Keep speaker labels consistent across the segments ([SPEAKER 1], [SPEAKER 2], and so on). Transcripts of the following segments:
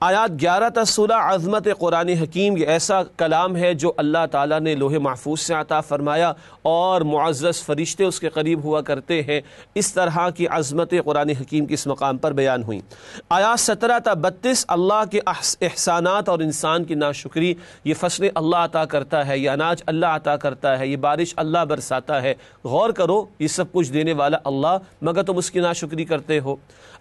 [SPEAKER 1] آیات 11 تا 16 عظمت قرآن حکیم، یہ ایسا کلام ہے جو اللہ تعالیٰ نے لوح محفوظ سے عطا فرمایا اور معزز فرشتے اس کے قریب ہوا کرتے ہیں۔ اس طرح کی عظمت قرآن حکیم کی اس مقام پر بیان ہوئی۔ آیات 17 تا 32 اللہ کے احسانات اور انسان کی ناشکری، یہ فصلیں اللہ عطا کرتا ہے، یہ اناج اللہ عطا کرتا ہے، یہ بارش اللہ برساتا ہے، غور کرو یہ سب کچھ دینے والا اللہ، مگر تم اس کی ناشکری کرتے ہو۔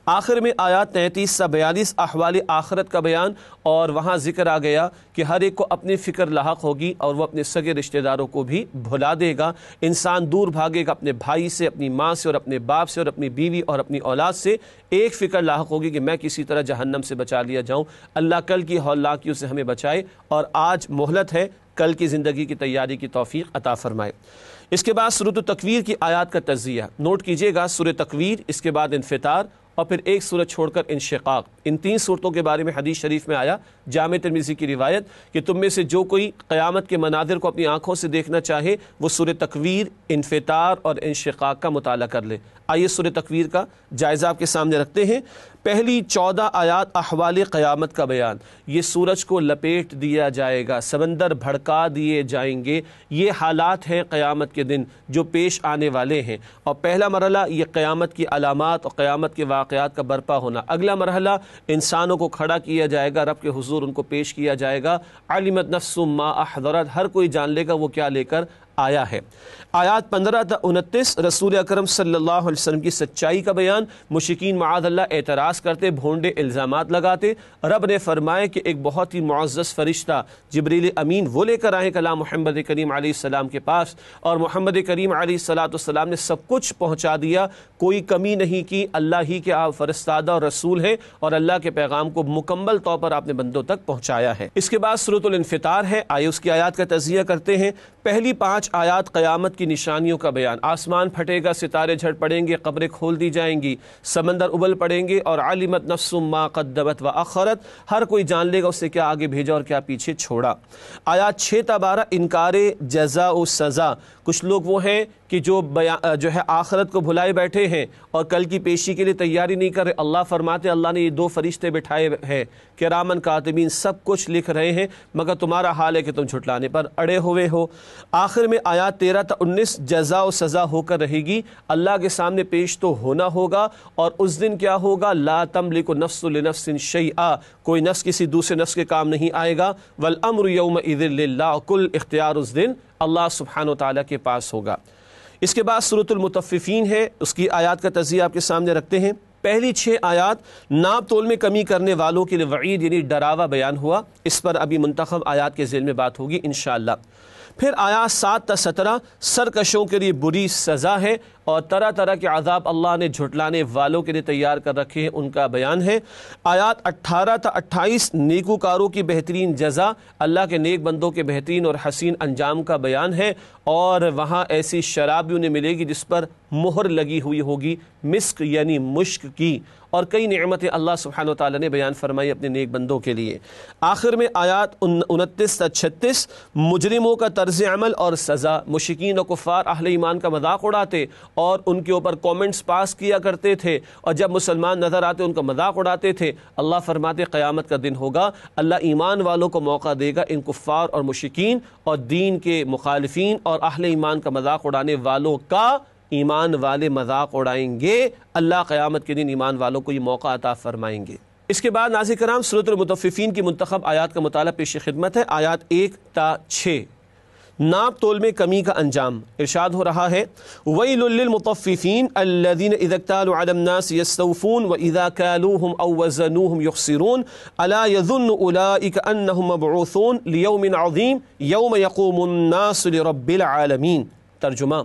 [SPEAKER 1] آخر میں آیات 33 سے 42 احوال آخرت کا بیان، اور وہاں ذکر آ گیا کہ ہر ایک کو اپنی فکر لاحق ہوگی اور وہ اپنے سگے رشتہ داروں کو بھی بھلا دے گا۔ انسان دور بھاگے گا اپنے بھائی سے، اپنی ماں سے اور اپنے باپ سے اور اپنی بیوی اور اپنی اولاد سے، ایک فکر لاحق ہوگی کہ میں کسی طرح جہنم سے بچا لیا جاؤں۔ اللہ کل کی ہولناکیوں سے ہمیں بچائے، اور آج مہلت ہے، کل کی زندگی کی تیاری کی توفیق عطا فرمائے۔ اس کے بعد سورۃ التکویر کی آیات کا تجزیہ نوٹ کیجئے گا۔ سورۃ تکویر، اس کے بعد انفطار، اور پھر ایک سورت چھوڑ کر انشقاق۔ ان 3 صورتوں کے بارے میں حدیث شریف میں آیا، جامع ترمذی کی روایت، کہ تم میں سے جو کوئی قیامت کے مناظر کو اپنی آنکھوں سے دیکھنا چاہے وہ سورۃ تکویر، انفطار اور انشقاق کا مطالعہ کر لے۔ آئیے سورۃ تکویر کا جائزہ آپ کے سامنے رکھتے ہیں۔ پہلی 14 آیات احوال قیامت کا بیان، یہ سورج کو لپیٹ دیا جائے گا، سمندر بھڑکا دیے جائیں گے، یہ حالات ہیں قیامت کے دن جو پیش آنے والے ہیں۔ اور پہلا مرحلہ یہ قیامت کی علامات اور قیامت کے واقعات کا برپا ہونا۔ اگلا مرحلہ انسانوں کو کھڑا کیا جائے گا، رب کے حضور ان کو پیش کیا جائے گا۔ علمت نفس ما احضرت، ہر کوئی جان لے گا وہ کیا لے کر آیا ہے۔ آیات 15 تا 29 رسول اکرم صلی اللہ علیہ وسلم کی سچائی کا بیان۔ مشرکین معاذ اللہ اعتراض کرتے، بھونڈے الزامات لگاتے، رب نے فرمایا کہ ایک بہت ہی معزز فرشتہ جبریل امین وہ لے کر آئے کلام محمد کریم علیہ السلام کے پاس، اور محمد کریم علیہ السلام نے سب کچھ پہنچا دیا، کوئی کمی نہیں کی۔ اللہ ہی کے آپ فرستادہ اور رسول ہیں، اور اللہ کے پیغام کو مکمل طور پر آپ نے بندوں تک پہنچایا ہے۔ اس کے بعد سورۃ الانفطار ہے، آئے اس کی آیات کا تجزیہ کرتے ہیں۔ پہلی 5 آیات قیامت کی نشانیوں کا بیان، آسمان پھٹے گا، ستارے جھٹ پڑیں گے، قبریں کھول دی جائیں گی، سمندر ابل پڑیں گے، اور علمت نفس ما قدمت واخرت، ہر کوئی جان لے گا اس سے کیا آگے بھیجا اور کیا پیچھے چھوڑا۔ آیات 6 تا 12 انکار جزا و سزا، کچھ لوگ وہ ہیں کہ جو ہے آخرت کو بھلائے بیٹھے ہیں اور کل کی پیشی کے لیے تیاری نہیں کر رہے۔ اللہ فرماتے اللہ نے یہ 2 فرشتے بٹھائے ہیں، کرامن کاتبین، سب کچھ لکھ رہے ہیں، مگر تمہارا حال ہے کہ تم جھٹلانے پر اڑے ہوئے ہو۔ آخر میں آیات 13 تا 19 جزا و سزا ہو کر رہے گی، اللہ کے سامنے پیش تو ہونا ہوگا، اور اس دن کیا ہوگا، لا تملک نفس لنفس شیئا، کوئی نفس کسی دوسرے نفس کے کام نہیں آئے گا، والامر یومئذ للہ، کل اختیار اس دن اللہ سبحانہ و تعالیٰ کے پاس ہوگا۔ اس کے بعد سورۃ المطففین ہے، اس کی آیات کا تجزیہ آپ کے سامنے رکھتے ہیں۔ پہلی 6 آیات ناپ تول میں کمی کرنے والوں کے لیے وعید یعنی ڈراوا بیان ہوا، اس پر ابھی منتخب آیات کے ذیل میں بات ہوگی انشاءاللہ۔ پھر آیات 7 تا 17 سرکشوں کے لیے بری سزا ہے، اور طرح طرح کے عذاب اللہ نے جھٹلانے والوں کے لیے تیار کر رکھے ہیں، ان کا بیان ہے۔ آیات 18 تا 28 نیکوکاروں کی بہترین جزا، اللہ کے نیک بندوں کے بہترین اور حسین انجام کا بیان ہے، اور وہاں ایسی شراب بھی انہیں ملے گی جس پر مہر لگی ہوئی ہوگی، مسک یعنی مشک کی، اور کئی نعمتیں اللہ سبحانہ وتعالی نے بیان فرمائی اپنے نیک بندوں کے لیے۔ آخر میں آیات 29 تا 36 مجرموں کا طرز عمل اور سزا، مشرکین و کفار اہل ایمان کا مذاق اڑاتے اور ان کے اوپر کومنٹس پاس کیا کرتے تھے، اور جب مسلمان نظر آتے ان کا مذاق اڑاتے تھے۔ اللہ فرماتے قیامت کا دن ہوگا، اللہ ایمان والوں کو موقع دے گا ان کفار اور مشرکین اور دین کے مخالفین اور اہل ایمان کا مذاق اڑانے والوں کا، ایمان والے مذاق اڑائیں گے، اللہ قیامت کے دن ایمان والوں کو یہ موقع عطا فرمائیں گے۔ اس کے بعد ناظرین کرام سورۃ المطففین کی منتخب آیات کا مطالعہ پیش خدمت ہے۔ آیات 1 تا 6 ناپ تول میں کمی کا انجام، ارشاد ہو رہا ہے وَيْلٌ لِّلْمُطَفِّفِينَ الَّذِينَ إِذَا اكْتَالُوا عَلَى النَّاسِ يَسْتَوْفُونَ وَإِذَا كَالُوهُمْ أَوْ وَّزَنُوهُمْ يُخْسِرُونَ أَلَا يَظُنُّ أُولَٰئِكَ أَنَّهُمْ مَبْعُوثُونَ لِيَوْمٍ عَظِيمٍ يَوْمَ يَقُومُ النَّاسُ لِرَبِّ الْعَالَمِينَ۔ ترجمہ،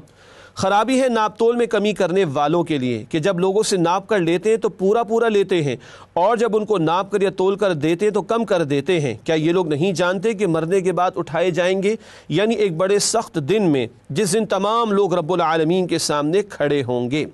[SPEAKER 1] خرابی ہے ناپ تول میں کمی کرنے والوں کے لیے کہ جب لوگوں سے ناپ کر لیتے ہیں تو پورا پورا لیتے ہیں، اور جب ان کو ناپ کر یا تول کر دیتے ہیں تو کم کر دیتے ہیں۔ کیا یہ لوگ نہیں جانتے کہ مرنے کے بعد اٹھائے جائیں گے، یعنی ایک بڑے سخت دن میں جس دن تمام لوگ رب العالمین کے سامنے کھڑے ہوں گے۔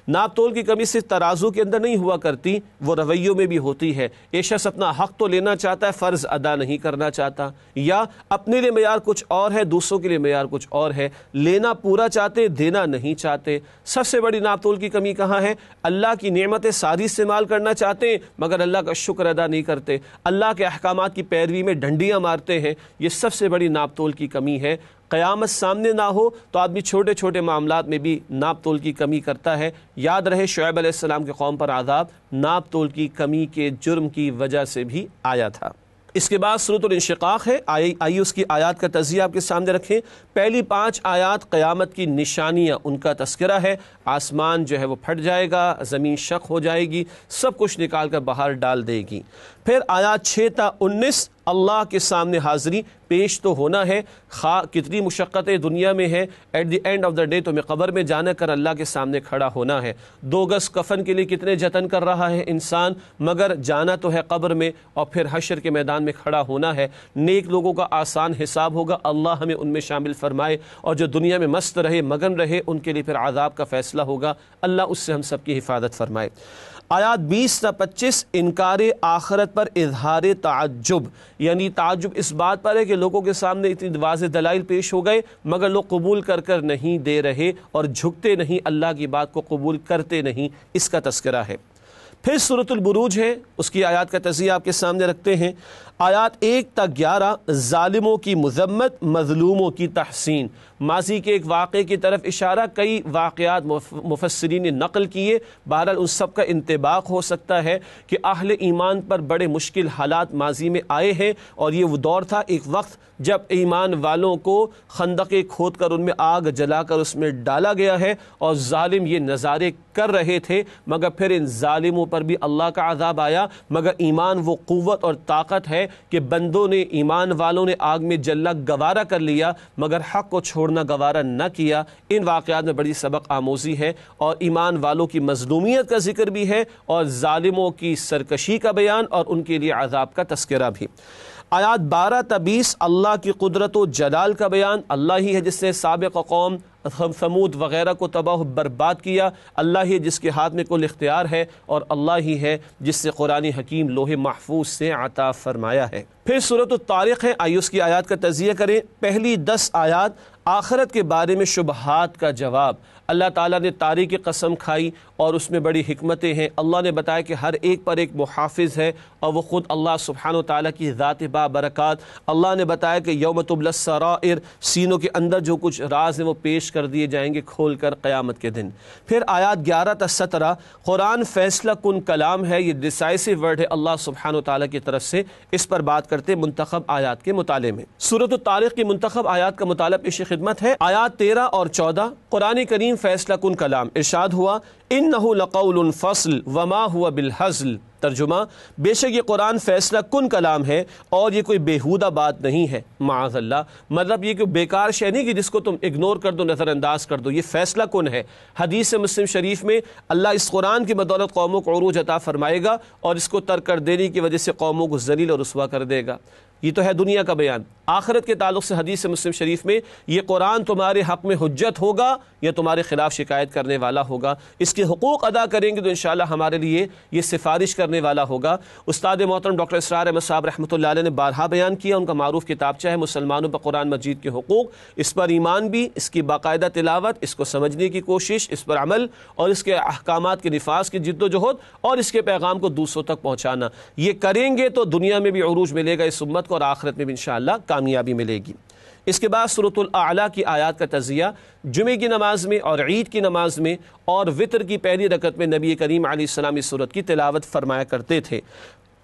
[SPEAKER 1] ناپ تول کی کمی صرف ترازو کے اندر نہیں ہوا کرتی، وہ رویوں میں بھی ہوتی ہے۔ ایک شخص اپنا حق تو لینا چاہتا ہے، فرض ادا نہیں کرنا چاہتا، یا اپنے لیے معیار کچھ اور ہے، دوسروں کے لیے معیار کچھ اور ہے، لینا پورا چاہتے، دینا نہیں چاہتے۔ سب سے بڑی ناپ تول کی کمی کہاں ہے؟ اللہ کی نعمتیں ساری استعمال کرنا چاہتے ہیں مگر اللہ کا شکر ادا نہیں کرتے، اللہ کے احکامات کی پیروی میں ڈنڈیاں مارتے ہیں۔ یہ سب سے بڑی ناپ تول کی کمی ہے۔ قیامت سامنے نہ ہو تو آدمی چھوٹے چھوٹے معاملات میں بھی ناپ تول کی کمی کرتا ہے۔ یاد رہے شعیب علیہ السلام کے قوم پر عذاب ناپ تول کی کمی کے جرم کی وجہ سے بھی آیا تھا۔ اس کے بعد سورۃ الانشقاق ہے، آئیے اس کی آیات کا تجزیہ آپ کے سامنے رکھیں۔ پہلی 5 آیات قیامت کی نشانیاں، ان کا تذکرہ ہے۔ آسمان جو ہے وہ پھٹ جائے گا، زمین شق ہو جائے گی، سب کچھ نکال کر باہر ڈال دے گی۔ پھر آیات 6 تا 19 اللہ کے سامنے حاضری پیش تو ہونا ہے، کتنی مشقتیں دنیا میں ہے، at the end of the day تمہیں قبر میں جانا کر اللہ کے سامنے کھڑا ہونا ہے۔ 2 گز کفن کے لیے کتنے جتن کر رہا ہے انسان، مگر جانا تو ہے قبر میں، اور پھر حشر کے میدان میں کھڑا ہونا ہے۔ نیک لوگوں کا آسان حساب ہوگا، اللہ ہمیں ان میں شامل فرمائے، اور جو دنیا میں مست رہے، مگن رہے، ان کے لیے پھر عذاب کا فیصلہ ہوگا، اللہ اس سے ہم سب کی حفاظت فرمائے۔ آیات 20 تا 25 انکار آخرت پر اظہار تعجب، یعنی تعجب اس بات پر ہے کہ لوگوں کے سامنے اتنی واضح دلائل پیش ہو گئے مگر لوگ قبول کر نہیں دے رہے اور جھکتے نہیں، اللہ کی بات کو قبول کرتے نہیں، اس کا تذکرہ ہے۔ پھر سورۃ البروج ہے، اس کی آیات کا تجزیہ آپ کے سامنے رکھتے ہیں۔ آیات 1 تا 11 ظالموں کی مذمت، مظلوموں کی تحسین، ماضی کے ایک واقعے کی طرف اشارہ، کئی واقعات مفسرین نے نقل کیے، بہرحال ان سب کا انطباق ہو سکتا ہے کہ اہل ایمان پر بڑے مشکل حالات ماضی میں آئے ہیں، اور یہ وہ دور تھا، ایک وقت جب ایمان والوں کو خندقیں کھود کر ان میں آگ جلا کر اس میں ڈالا گیا ہے، اور ظالم یہ نظارے کر رہے تھے، مگر پھر ان ظالموں پر بھی اللہ کا عذاب آیا۔ مگر ایمان وہ قوت اور طاقت ہے کہ بندوں نے، ایمان والوں نے آگ میں جلنا گوارا کر لیا مگر حق کو چھوڑنا گوارا نہ کیا۔ ان واقعات میں بڑی سبق آموزی ہے، اور ایمان والوں کی مظلومیت کا ذکر بھی ہے، اور ظالموں کی سرکشی کا بیان، اور ان کے لیے عذاب کا تذکرہ بھی۔ آیات 12 تا 20 اللہ کی قدرت و جلال کا بیان، اللہ ہی ہے جس نے سابق قوم ثمود وغیرہ کو تباہ و برباد کیا، اللہ ہی جس کے ہاتھ میں کل اختیار ہے، اور اللہ ہی ہے جس سے قرآن حکیم لوح محفوظ سے عطا فرمایا ہے۔ پھر سورۃ الطارق ہے، آئیے اس کی آیات کا تجزیہ کریں۔ پہلی 10 آیات آخرت کے بارے میں شبہات کا جواب، اللہ تعالیٰ نے طارق کی قسم کھائی اور اس میں بڑی حکمتیں ہیں، اللہ نے بتایا کہ ہر ایک پر ایک محافظ ہے، اور وہ خود اللہ سبحانہ و تعالیٰ کی ذات بابرکات۔ اللہ نے بتایا کہ یوم تبلی السرائر، سینوں کے اندر جو کچھ راز ہیں وہ پیش کر دیے جائیں گے کھول کر قیامت کے دن۔ پھر آیات 11 تا 17 قرآن فیصلہ کن کلام ہے، یہ ڈیسائسو ورڈ ہے اللہ سبحانہ و تعالیٰ کی طرف سے، اس پر بات کرتے منتخب آیات کے مطالعے میں۔ سورۃ الطارق کی منتخب آیات کا مطالعہ پیش خدمت ہے۔ آیات 13 اور 14 قرآن کریم فیصلہ کن کلام، ارشاد ہوا انہ لقول فصل وما ہوا بالہزل، ترجمہ بے شک یہ قرآن فیصلہ کن کلام ہے اور یہ کوئی بیہودہ بات نہیں ہے، معاذ اللہ، مطلب یہ کہ بیکار شے نہیں کہ جس کو تم اگنور کر دو، نظر انداز کر دو، یہ فیصلہ کن ہے۔ حدیث مسلم شریف میں اللہ اس قرآن کی بدولت قوموں کو عروج عطا فرمائے گا اور اس کو ترک کر دینے کی وجہ سے قوموں کو ذلیل اور رسوا کر دے گا۔ یہ تو ہے دنیا کا بیان۔ آخرت کے تعلق سے حدیث مسلم شریف میں یہ قرآن تمہارے حق میں حجت ہوگا یا تمہارے خلاف شکایت کرنے والا ہوگا، اس کے حقوق ادا کریں گے تو انشاءاللہ ہمارے لیے یہ سفارش کرنے والا ہوگا۔ استاد محترم ڈاکٹر اسرار احمد صاحب رحمۃ اللہ علیہ نے بارہا بیان کیا، ان کا معروف کتابچہ ہے مسلمانوں پر قرآن مجید کے حقوق، اس پر ایمان بھی، اس کی باقاعدہ تلاوت، اس کو سمجھنے کی کوشش، اس پر عمل اور اس کے احکامات کے نفاذ کی جد و جہد اور اس کے پیغام کو دوسروں تک پہنچانا، یہ کریں گے تو دنیا میں بھی عروج ملے گا اس امت کو اور آخرت میں بھی انشاءاللہ کامیابی ملے گی۔ اس کے بعد سورۃ الاعلیٰ کی آیات کا تجزیہ، جمعے کی نماز میں اور عید کی نماز میں اور وطر کی پہلی رکعت میں نبی کریم علیہ السلام اس سورت کی تلاوت فرمایا کرتے تھے۔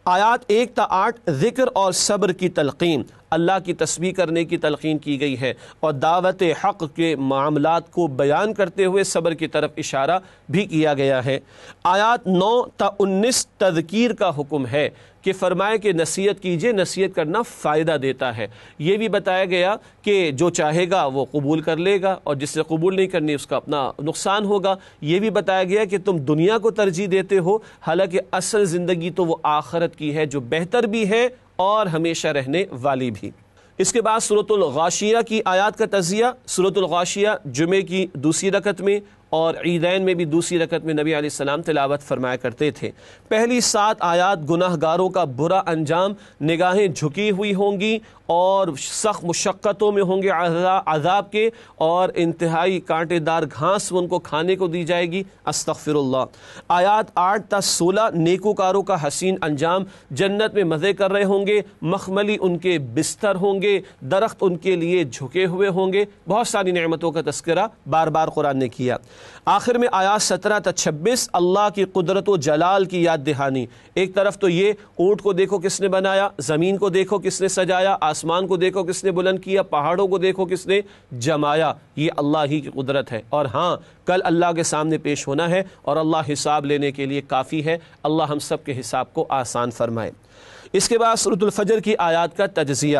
[SPEAKER 1] آیات 1 تا 8 ذکر اور صبر کی تلقین، اللہ کی تسبیح کرنے کی تلقین کی گئی ہے اور دعوت حق کے معاملات کو بیان کرتے ہوئے صبر کی طرف اشارہ بھی کیا گیا ہے۔ آیات 9 تا 19 تذکیر کا حکم ہے کہ فرمائے کہ نصیحت کیجئے، نصیحت کرنا فائدہ دیتا ہے۔ یہ بھی بتایا گیا کہ جو چاہے گا وہ قبول کر لے گا اور جس سے قبول نہیں کرنی اس کا اپنا نقصان ہوگا۔ یہ بھی بتایا گیا کہ تم دنیا کو ترجیح دیتے ہو حالانکہ اصل زندگی تو وہ آخرت کی ہے جو بہتر بھی ہے اور ہمیشہ رہنے والی بھی۔ اس کے بعد سورۃ الغاشیہ کی آیات کا تجزیہ، سورۃ الغاشیہ جمعے کی دوسری رکعت میں اور عیدین میں بھی دوسری رکعت میں نبی علیہ السلام تلاوت فرمایا کرتے تھے۔ پہلی 7 آیات گناہ گاروں کا برا انجام، نگاہیں جھکی ہوئی ہوں گی اور سخت مشقتوں میں ہوں گے عذاب کے، اور انتہائی کانٹے دار گھاس ان کو کھانے کو دی جائے گی۔ استغفر اللہ۔ آیات 8 تا 16 نیکوکاروں کا حسین انجام، جنت میں مزے کر رہے ہوں گے، مخملی ان کے بستر ہوں گے، درخت ان کے لیے جھکے ہوئے ہوں گے۔ بہت ساری نعمتوں کا تذکرہ بار بار قرآن نے کیا۔ آخر میں آیات 17 تا 26 اللہ کی قدرت و جلال کی یاد دہانی۔ ایک طرف تو یہ اونٹ کو دیکھو کس نے بنایا، زمین کو دیکھو کس نے سجایا، آسمان کو دیکھو کس نے بلند کیا، پہاڑوں کو دیکھو کس نے جمایا، یہ اللہ ہی کی قدرت ہے۔ اور ہاں، کل اللہ کے سامنے پیش ہونا ہے اور اللہ حساب لینے کے لیے کافی ہے۔ اللہ ہم سب کے حساب کو آسان فرمائے۔ اس کے بعد سورۃ الفجر کی آیات کا تجزیہ۔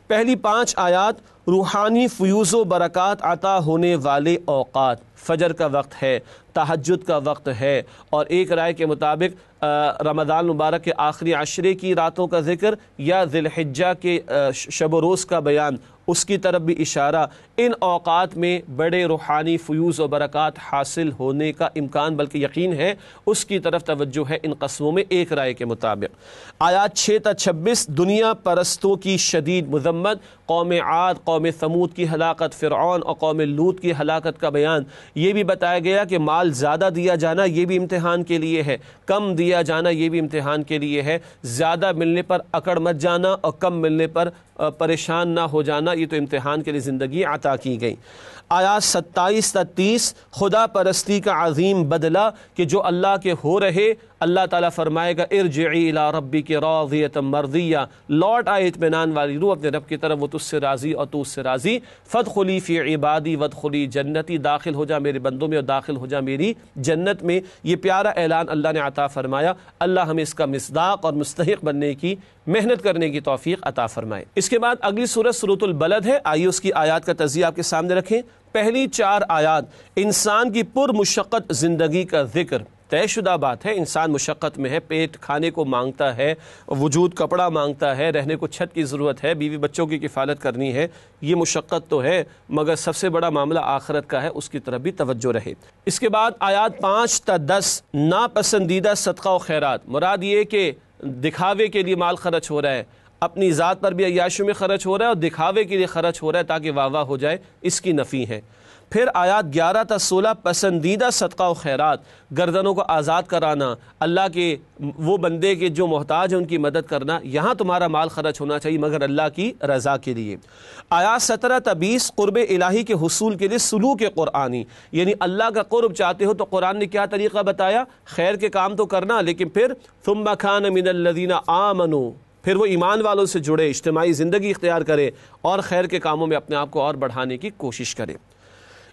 [SPEAKER 1] پہلی 5 آیات روحانی فیوز و برکات عطا ہونے والے اوقات، فجر کا وقت ہے، تہجد کا وقت ہے، اور ایک رائے کے مطابق رمضان مبارک کے آخری عشرے کی راتوں کا ذکر یا ذی الحجہ کے شب و روز کا بیان، اس کی طرف بھی اشارہ۔ ان اوقات میں بڑے روحانی فیوز و برکات حاصل ہونے کا امکان بلکہ یقین ہے، اس کی طرف توجہ ہے ان قسموں میں ایک رائے کے مطابق۔ آیات 6 تا 26 دنیا پرستوں کی شدید مذمت، قوم عاد، قوم ثمود کی ہلاکت، فرعون اور قوم لوط کی ہلاکت کا بیان۔ یہ بھی بتایا گیا کہ مال زیادہ دیا جانا یہ بھی امتحان کے لیے ہے، کم دیا جانا یہ بھی امتحان کے لیے ہے، زیادہ ملنے پر اکڑ مت جانا اور کم ملنے پر پریشان نہ ہو جانا، یہ تو امتحان کے لیے زندگی عطا کی گئی۔ آیات 27 تا 30 خدا پرستی کا عظیم بدلہ کہ جو اللہ کے ہو رہے، اللہ تعالیٰ فرمائے گا ارجعی الی ربک راضیۃ مرضیہ، لوٹ آئے اطمینان والی روح اپنے رب کی طرف، وہ تجھ سے راضی اور تو اس سے راضی۔ فادخلی فی عبادی وادخلی جنتی، داخل ہو جا میرے بندوں میں اور داخل ہو جا میری جنت میں۔ یہ پیارا اعلان اللہ نے عطا فرمایا۔ اللہ ہمیں اس کا مصداق اور مستحق بننے کی، محنت کرنے کی توفیق عطا فرمائے۔ اس کے بعد اگلی سورۃ سورۃ البلد ہے، آئیے اس کی آیات کا تجزیہ آپ کے سامنے رکھیں۔ پہلی 4 آیات انسان کی پر مشقت زندگی کا ذکر۔ طے شدہ بات ہے، انسان مشقت میں ہے، پیٹ کھانے کو مانگتا ہے، وجود کپڑا مانگتا ہے، رہنے کو چھت کی ضرورت ہے، بیوی بچوں کی کفالت کرنی ہے، یہ مشقت تو ہے، مگر سب سے بڑا معاملہ آخرت کا ہے، اس کی طرف بھی توجہ رہے۔ اس کے بعد آیات 5 تا 10 ناپسندیدہ صدقہ و خیرات، مراد یہ کہ دکھاوے کے لیے مال خرچ ہو رہا ہے، اپنی ذات پر بھی عیاشیوں میں خرچ ہو رہا ہے اور دکھاوے کے لیے خرچ ہو رہا ہے تاکہ واہ واہ ہو جائے، اس کی نفی ہے۔ پھر آیات 11 تا 16 پسندیدہ صدقہ و خیرات، گردنوں کو آزاد کرانا، اللہ کے وہ بندے کے جو محتاج ہیں ان کی مدد کرنا، یہاں تمہارا مال خرچ ہونا چاہیے مگر اللہ کی رضا کے لیے۔ آیات 17 تا 20 قرب الہی کے حصول کے لیے سلوک قرآنی، یعنی اللہ کا قرب چاہتے ہو تو قرآن نے کیا طریقہ بتایا، خیر کے کام تو کرنا، لیکن پھر ثم کان من الذین آمنوا، پھر وہ ایمان والوں سے جڑے، اجتماعی زندگی اختیار کرے اور خیر کے کاموں میں اپنے آپ کو اور بڑھانے کی کوشش کرے۔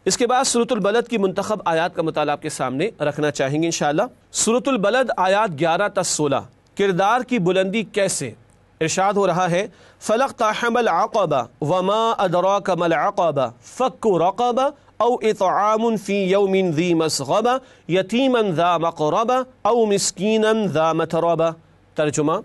[SPEAKER 1] اس کے بعد سورۃ البلد کی منتخب آیات کا مطالعہ آپ کے سامنے رکھنا چاہیں گے انشاءاللہ۔ سورۃ البلد آیات 11 تا 16 کردار کی بلندی کیسے؟ ارشاد ہو رہا ہے فَلَقْتَحَمَ الْعَقَبَةَ وَمَا أَدْرَاكَ مَا الْعَقَبَةُ فَكُّ رَقَبَةٍ أَوْ إِطْعَامٌ فِي يَوْمٍ ذِي مَسْغَبَةٍ يَتِيمًا ذَا مَقْرَبَةٍ أَوْ مِسْكِينًا ذَا مَتْرَبَةٍ۔ ترجمہ،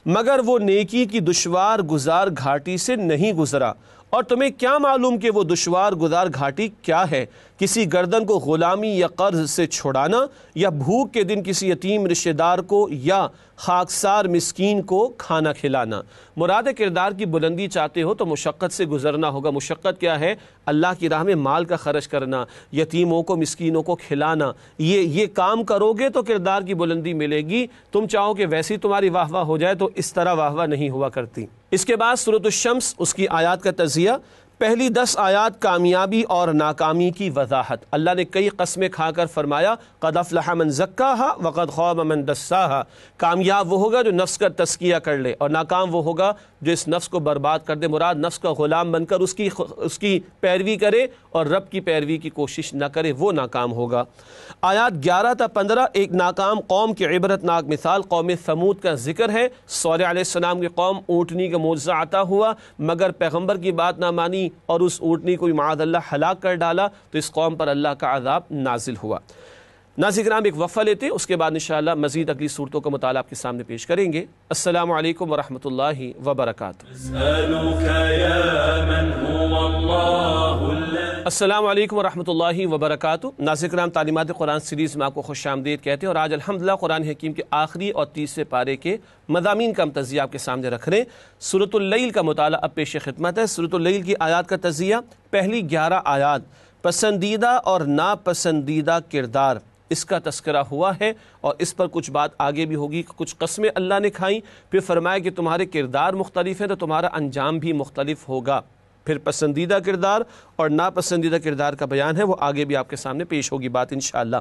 [SPEAKER 1] مگر وہ نیکی کی دشوار گزار گھاٹی سے نہیں گزرا، اور تمہیں کیا معلوم کہ وہ دشوار گزار گھاٹی کیا ہے، کسی گردن کو غلامی یا قرض سے چھڑانا، یا بھوک کے دن کسی یتیم رشتہ دار کو یا خاکسار مسکین کو کھانا کھلانا۔ مراد کردار کی بلندی چاہتے ہو تو مشقت سے گزرنا ہوگا۔ مشقت کیا ہے؟ اللہ کی راہ میں مال کا خرچ کرنا، یتیموں کو مسکینوں کو کھلانا، یہ کام کرو گے تو کردار کی بلندی ملے گی۔ تم چاہو کہ ویسی تمہاری واہ واہ ہو جائے تو اس طرح واہ واہ نہیں ہوا کرتی۔ اس کے بعد سورۃ الشمس، اس کی آیات کا تجزیہ۔ پہلی 10 آیات کامیابی اور ناکامی کی وضاحت۔ اللہ نے کئی قسمیں کھا کر فرمایا قد افلح من زکاہا وقد خاب من دساہا، کامیاب وہ ہوگا جو نفس کا تزکیہ کر لے، اور ناکام وہ ہوگا جو اس نفس کو برباد کر دے۔ مراد نفس کا غلام بن کر اس کی پیروی کرے اور رب کی پیروی کی کوشش نہ کرے، وہ ناکام ہوگا۔ آیات 11 تا 15 ایک ناکام قوم کی عبرت ناک مثال قوم ثمود کا ذکر ہے۔ صالح علیہ السلام کی قوم اونٹنی کا معجزہ عطا ہوا مگر پیغمبر کی بات نہ مانی اور اس اونٹنی کو معاذ اللہ ہلاک کر ڈالا، تو اس قوم پر اللہ کا عذاب نازل ہوا۔ ناظرین کرام ایک وقفہ لیتے ہیں، اس کے بعد انشاءاللہ مزید اگلی صورتوں کا مطالعہ آپ کے سامنے پیش کریں گے۔ السلام علیکم ورحمۃ اللہ وبرکاتہ۔ السلام علیکم ورحمۃ اللہ وبرکاتہ۔ ناظرین کرام، تعلیمات قرآن سیریز میں آپ کو خوش آمدید کہتے ہیں، اور آج الحمدللہ قرآن حکیم کے آخری اور تیسرے پارے کے مضامین کا ہم تجزیہ آپ کے سامنے رکھ رہے ہیں۔ سورۃ اللیل کا مطالعہ اب پیش خدمت ہے۔ سورۃ اللیل کی آیات کا تجزیہ، پہلی 11 آیات پسندیدہ اور ناپسندیدہ کردار، اس کا تذکرہ ہوا ہے، اور اس پر کچھ بات آگے بھی ہوگی۔ کچھ قسمیں اللہ نے کھائیں، پھر فرمایا کہ تمہارے کردار مختلف ہیں تو تمہارا انجام بھی مختلف ہوگا۔ پھر پسندیدہ کردار اور ناپسندیدہ کردار کا بیان ہے، وہ آگے بھی آپ کے سامنے پیش ہوگی بات انشاءاللہ۔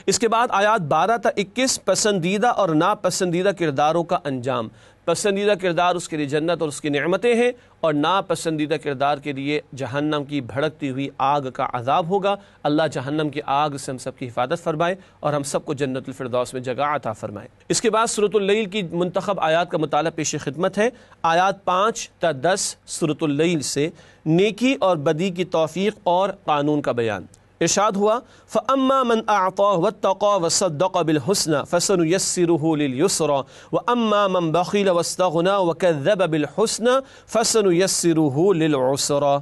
[SPEAKER 1] اس کے بعد آیات 12 تا 21 پسندیدہ اور ناپسندیدہ کرداروں کا انجام۔ پسندیدہ کردار اس کے لیے جنت اور اس کی نعمتیں ہیں، اور ناپسندیدہ کردار کے لیے جہنم کی بھڑکتی ہوئی آگ کا عذاب ہوگا۔ اللہ جہنم کی آگ سے ہم سب کی حفاظت فرمائے، اور ہم سب کو جنت الفردوس میں جگہ عطا فرمائے۔ اس کے بعد سورۃ اللیل کی منتخب آیات کا مطالعہ پیش خدمت ہے۔ آیات 5 تا 10 سورۃ اللیل سے نیکی اور بدی کی توفیق اور قانون کا بیان۔ ارشاد ہوا فَأَمَّا مَنْ أَعْطَىٰ وَاتَّقَىٰ وَصَدَّقَ بِالْحُسْنَىٰ فَسَنُيَسِّرُهُ لِلْيُسْرَىٰ وَأَمَّا مَنْ بَخِلَ وَاسْتَغْنَىٰ وَكَذَّبَ بِالْحُسْنَىٰ فَسَنُيَسِّرُهُ لِلْعُسْرَىٰ۔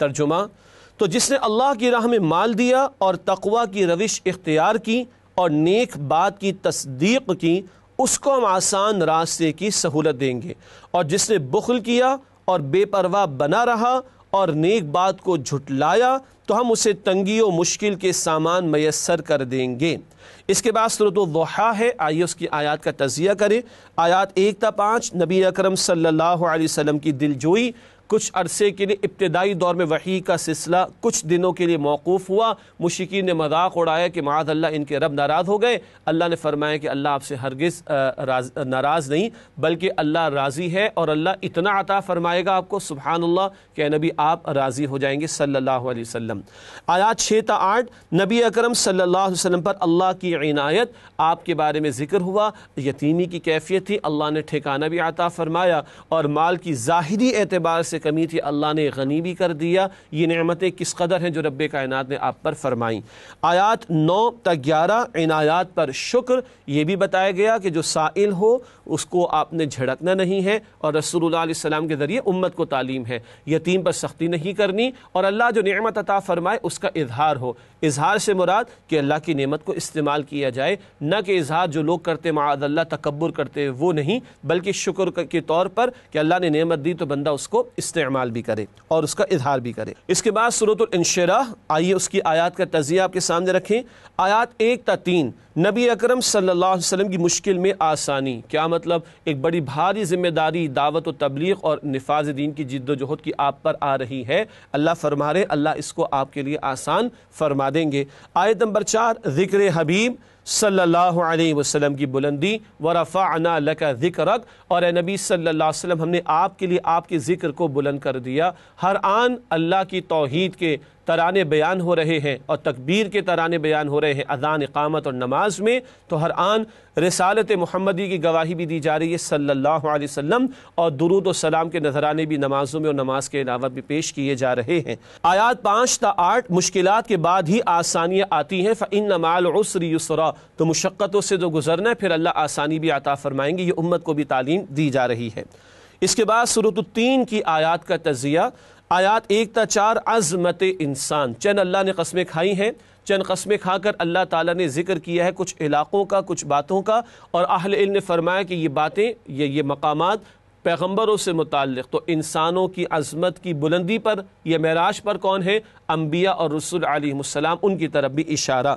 [SPEAKER 1] ترجمہ، تو جس نے اللہ کی راہ میں مال دیا اور تقویٰ کی روش اختیار کی اور نیک بات کی تصدیق کی، اس کو ہم آسان راستے کی سہولت دیں گے، اور جس نے بخل کیا اور بے پرواہ بنا رہا اور نیک بات کو جھٹلایا تو ہم اسے تنگی و مشکل کے سامان میسر کر دیں گے۔ اس کے بعد سورۃ الضحیٰ ہے، آئیے اس کی آیات کا تجزیہ کریں۔ آیات 1 تا 5 نبی اکرم صلی اللہ علیہ وسلم کی دلجوئی۔ کچھ عرصے کے لیے ابتدائی دور میں وحی کا سلسلہ کچھ دنوں کے لیے موقوف ہوا۔ مشرکین نے مذاق اڑایا کہ معاذ اللہ ان کے رب ناراض ہو گئے۔ اللہ نے فرمایا کہ اللہ آپ سے ہرگز ناراض نہیں، بلکہ اللہ راضی ہے، اور اللہ اتنا عطا فرمائے گا آپ کو، سبحان اللہ، کہ اے نبی آپ راضی ہو جائیں گے صلی اللہ علیہ وسلم۔ آیات 6 تا 8 نبی اکرم صلی اللہ علیہ وسلم پر اللہ کی عنایت، آپ کے بارے میں ذکر ہوا۔ یتیمی کی کیفیت تھی، اللہ نے ٹھکانہ بھی عطا فرمایا، اور مال کی ظاہری اعتبار سے کمی تھی، اللہ نے غنی بھی کر دیا۔ یہ نعمتیں کس قدر ہیں جو رب کائنات نے آپ پر فرمائیں۔ آیات 9 تا 11 عنایات پر شکر، یہ بھی بتایا گیا کہ جو سائل ہو اس کو آپ نے جھڑکنا نہیں ہے، اور رسول اللہ علیہ السلام کے ذریعے امت کو تعلیم ہے، یتیم پر سختی نہیں کرنی، اور اللہ جو نعمت عطا فرمائے اس کا اظہار ہو۔ اظہار سے مراد کہ اللہ کی نعمت کو استعمال کیا جائے، نہ کہ اظہار جو لوگ کرتے معاذ اللہ تکبر کرتے وہ نہیں، بلکہ شکر کے طور پر کہ اللہ نے نعمت دی تو بندہ اس کو استعمال بھی کرے اور اس کا اظہار بھی کرے۔ اس کے بعد سورۃ الانشراح، آئیے اس کی آیات کا تجزیہ آپ کے سامنے رکھیں۔ آیات 1 تا 3 نبی اکرم صلی اللہ علیہ وسلم کی مشکل میں آسانی۔ کیا مطلب؟ ایک بڑی بھاری ذمہ داری دعوت و تبلیغ اور نفاذ دین کی جد و جہد کی آپ پر آ رہی ہے، اللہ فرما رہے اللہ اس کو آپ کے لیے آسان فرما دیں گے۔ آیت نمبر 4 ذکر حبیب صلی اللہ علیہ وسلم کی بلندی، وَرَفَعْنَا لَكَ ذِكْرَكَ، اور اے نبی صلی اللہ علیہ وسلم ہم نے آپ کے لیے آپ کے ذکر کو بلند کر دیا۔ ہر آن اللہ کی توحید کے ترانے بیان ہو رہے ہیں اور تکبیر کے ترانے بیان ہو رہے ہیں اذان، اقامت اور نماز میں، تو ہر آن رسالت محمدی کی گواہی بھی دی جا رہی ہے صلی اللہ علیہ وسلم، اور درود و سلام کے نذرانے بھی نمازوں میں اور نماز کے علاوہ بھی پیش کیے جا رہے ہیں۔ آیات 5 تا 8 مشکلات کے بعد ہی آسانیاں آتی ہیں، فَإِنَّ مَعَ الْعُسْرِ يُسْرًا، تو مشقتوں سے جو گزرنا ہے پھر اللہ آسانی بھی عطا فرمائیں گے، یہ امت کو بھی تعلیم دی جا رہی ہے۔ اس کے بعد سورۃ التین کی آیات کا تجزیہ، آیات 1 تا 4 عظمت انسان، چند اللہ نے قسمیں کھائی ہیں، چند قسمیں کھا کر اللہ تعالیٰ نے ذکر کیا ہے کچھ علاقوں کا، کچھ باتوں کا، اور اہل علم نے فرمایا کہ یہ باتیں، یہ مقامات پیغمبروں سے متعلق، تو انسانوں کی عظمت کی بلندی پر، یہ معراج پر کون ہے؟ انبیاء اور رسول علیہ السلام، ان کی طرف بھی اشارہ۔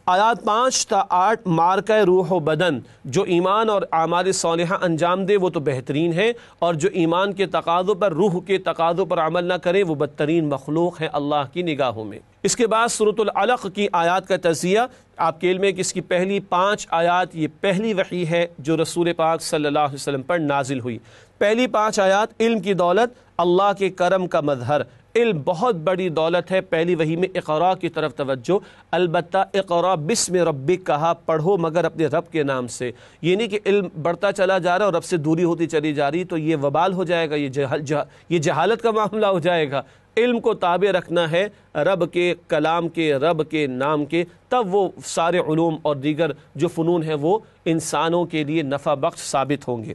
[SPEAKER 1] آیات 5 تا 8 مارکہ روح و بدن، جو ایمان اور اعمال صالحہ انجام دے وہ تو بہترین ہے، اور جو ایمان کے تقاضوں پر، روح کے تقاضوں پر عمل نہ کرے وہ بدترین مخلوق ہے اللہ کی نگاہوں میں۔ اس کے بعد سورۃ العلق کی آیات کا تجزیہ، آپ کے علم ہے کہ اس کی پہلی 5 آیات یہ پہلی وحی ہے جو رسول پاک صلی اللہ علیہ وسلم پر نازل ہوئی۔ پہلی 5 آیات علم کی دولت، اللہ کے کرم کا مظہر۔ علم بہت بڑی دولت ہے، پہلی وحی میں اقرا کی طرف توجہ، البتہ اقرا بسم ربک کہا، پڑھو مگر اپنے رب کے نام سے، یہ نہیں کہ علم بڑھتا چلا جا رہا ہے اور رب سے دوری ہوتی چلی جا رہی، تو یہ وبال ہو جائے گا، یہ جہالت کا معاملہ ہو جائے گا۔ علم کو تابع رکھنا ہے رب کے کلام کے، رب کے نام کے، تب وہ سارے علوم اور دیگر جو فنون ہیں وہ انسانوں کے لیے نفع بخش ثابت ہوں گے۔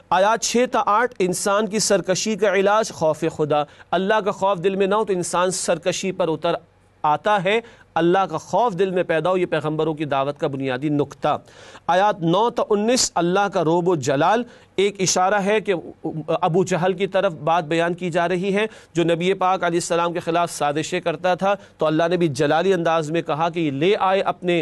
[SPEAKER 1] آیات 6 تا 8 انسان کی سرکشی کا علاج خوف خدا۔ اللہ کا خوف دل میں نہ ہو تو انسان سرکشی پر اتر آتا ہے، اللہ کا خوف دل میں پیدا ہو، یہ پیغمبروں کی دعوت کا بنیادی نقطہ۔ آیات 9 تا 19 اللہ کا رعب و جلال، ایک اشارہ ہے کہ ابو جہل کی طرف بات بیان کی جا رہی ہے جو نبی پاک علیہ السلام کے خلاف سازشیں کرتا تھا، تو اللہ نے بھی جلالی انداز میں کہا کہ یہ لے آئے اپنے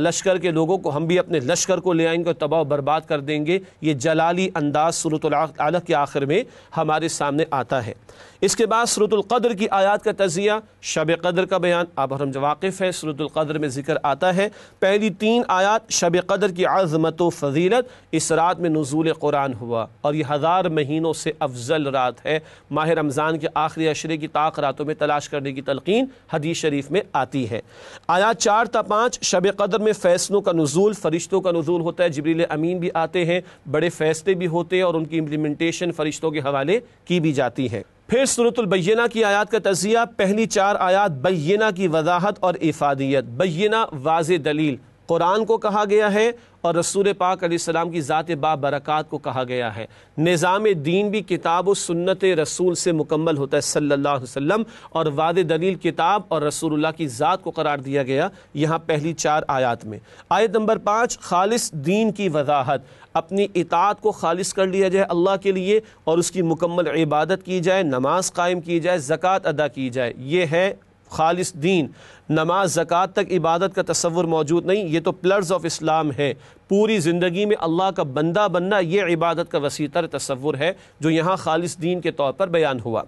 [SPEAKER 1] لشکر کے لوگوں کو، ہم بھی اپنے لشکر کو لے آئیں گے، تباہ و برباد کر دیں گے۔ یہ جلالی انداز سورۃ العلق کے آخر میں ہمارے سامنے آتا ہے۔ اس کے بعد سورۃ القدر کی آیات کا تجزیہ، شب قدر کا بیان، اب ہم جو واقف ہے سورۃ القدر میں ذکر آتا ہے۔ پہلی 3 آیات شب قدر کی عظمت و فضیلت، اس رات میں نزول قرآن ہوا اور یہ 1000 مہینوں سے افضل رات ہے۔ ماہ رمضان کے آخری عشرے کی طاق راتوں میں تلاش کرنے کی تلقین حدیث شریف میں آتی ہے۔ آیات 4 تا 5 شب قدر میں فیصلوں کا نزول، فرشتوں کا نزول ہوتا ہے، جبریل امین بھی آتے ہیں، بڑے فیصلے بھی ہوتے ہیں اور ان کی امپلیمنٹیشن فرشتوں کے حوالے کی بھی جاتی ہے۔ پھر سورۃ البینہ کی آیات کا تجزیہ، پہلی 4 آیات بینہ کی وضاحت اور افادیت، بینہ واضح دلیل، قرآن کو کہا گیا ہے اور رسول پاک علیہ السلام کی ذات بابرکات کو کہا گیا ہے۔ نظام دین بھی کتاب و سنت رسول سے مکمل ہوتا ہے صلی اللہ علیہ وسلم، اور واضح دلیل کتاب اور رسول اللہ کی ذات کو قرار دیا گیا یہاں پہلی 4 آیات میں۔ آیت نمبر 5 خالص دین کی وضاحت، اپنی اطاعت کو خالص کر لیا جائے اللہ کے لیے اور اس کی مکمل عبادت کی جائے، نماز قائم کی جائے، زکوٰۃ ادا کی جائے، یہ ہے خالص دین۔ نماز زکوٰۃ تک عبادت کا تصور موجود نہیں، یہ تو پلرز آف اسلام ہے۔ پوری زندگی میں اللہ کا بندہ بننا یہ عبادت کا وسیع تر تصور ہے جو یہاں خالص دین کے طور پر بیان ہوا۔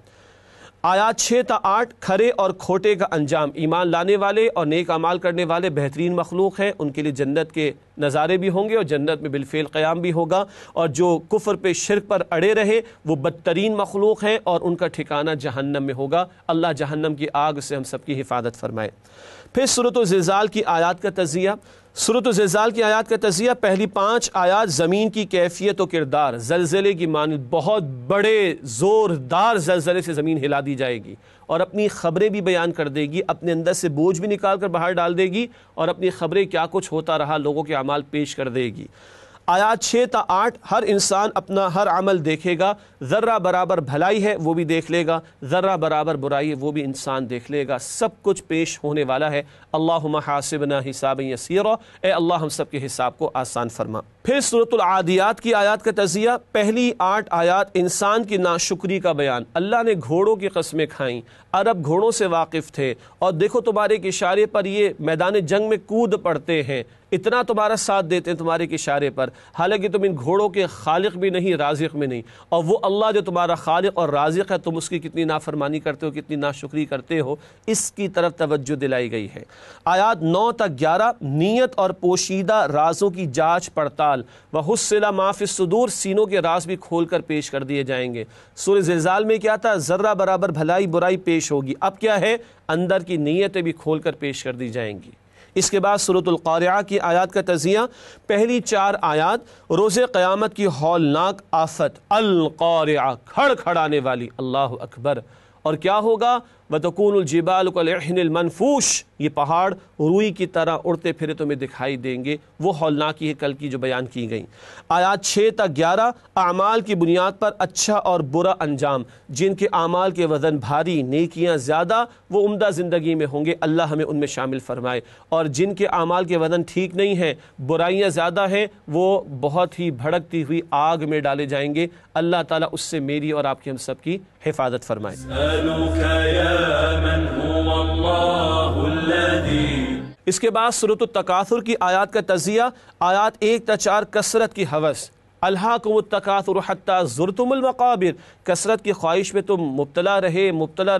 [SPEAKER 1] آیات 6 تا 8 کھرے اور کھوٹے کا انجام، ایمان لانے والے اور نیک اعمال کرنے والے بہترین مخلوق ہیں، ان کے لیے جنت کے نظارے بھی ہوں گے اور جنت میں بالفعل قیام بھی ہوگا، اور جو کفر پہ شرک پر اڑے رہے وہ بدترین مخلوق ہیں اور ان کا ٹھکانہ جہنم میں ہوگا۔ اللہ جہنم کی آگ سے ہم سب کی حفاظت فرمائے۔ پھر سورۃ الزلزال کی آیات کا تجزیہ، سورۃ الزلزال کی آیات کا تجزیہ، پہلی 5 آیات زمین کی کیفیت و کردار، زلزلے کی مانند بہت بڑے زوردار زلزلے سے زمین ہلا دی جائے گی اور اپنی خبریں بھی بیان کر دے گی، اپنے اندر سے بوجھ بھی نکال کر باہر ڈال دے گی اور اپنی خبریں کیا کچھ ہوتا رہا لوگوں کے اعمال پیش کر دے گی۔ آیات 6 تا 8 ہر انسان اپنا ہر عمل دیکھے گا، ذرہ برابر بھلائی ہے وہ بھی دیکھ لے گا، ذرہ برابر برائی ہے وہ بھی انسان دیکھ لے گا، سب کچھ پیش ہونے والا ہے۔ اللہم حاسبنا حسابا یسیرا، اے اللہ ہم سب کے حساب کو آسان فرما۔ پھر سورۃ العادیات کی آیات کا تجزیہ، پہلی 8 آیات انسان کی ناشکری کا بیان، اللہ نے گھوڑوں کی قسمیں کھائیں، عرب گھوڑوں سے واقف تھے اور دیکھو تمہارے ایک اشارے پر یہ میدان جنگ میں کود پڑتے ہیں، اتنا تمہارا ساتھ دیتے ہیں تمہارے ایک اشارے پر، حالانکہ تم ان گھوڑوں کے خالق بھی نہیں رازق بھی نہیں، اور وہ اللہ جو تمہارا خالق اور رازق ہے تم اس کی کتنی نافرمانی کرتے ہو، کتنی ناشکری کرتے ہو، اس کی طرف توجہ دلائی گئی ہے۔ آیات 9 تا 11 نیت اور پوشیدہ رازوں کی جانچ پڑتال، وَحُصِّلَ مَا فِی الصُّدُورِ، سینوں کے راز بھی کھول کر پیش کر دیے جائیں گے۔ سورہ زلزال میں کیا تھا؟ ذرہ برابر بھلائی برائی پیش ہوگی، اب کیا ہے؟ اندر کی نیتیں بھی کھول کر پیش کر دی جائیں گی۔ اس کے بعد سورۃ القارعہ کی آیات کا تجزیہ، پہلی 4 آیات روز قیامت کی ہولناک آفت، القارعہ کھڑ کھڑانے والی، اللہ اکبر، اور کیا ہوگا؟ وَتَكُونُ الْجِبَالُ كَالْعِهْنِ الْمَنْفُوشِ، یہ پہاڑ روئی کی طرح اڑتے پھرے تمہیں دکھائی دیں گے، وہ ہولناکی ہے کل کی جو بیان کی گئی۔ آیات 6 تا 11 اعمال کی بنیاد پر اچھا اور برا انجام، جن کے اعمال کے وزن بھاری، نیکیاں زیادہ، وہ عمدہ زندگی میں ہوں گے، اللہ ہمیں ان میں شامل فرمائے، اور جن کے اعمال کے وزن ٹھیک نہیں ہیں، برائیاں زیادہ ہیں، وہ بہت ہی بھڑکتی ہوئی آگ میں ڈالے جائیں گے، اللہ تعالیٰ اس سے میری اور آپ کی ہم سب کی حفاظت فرمائے۔ اس کے بعد سورۃ التکاثر کی آیات کا تجزیہ، آیات 1 تا 4 کثرت کی ہوس، الہاکم التکاثر حتی زرتم المقابر، کثرت کی خواہش میں تم مبتلا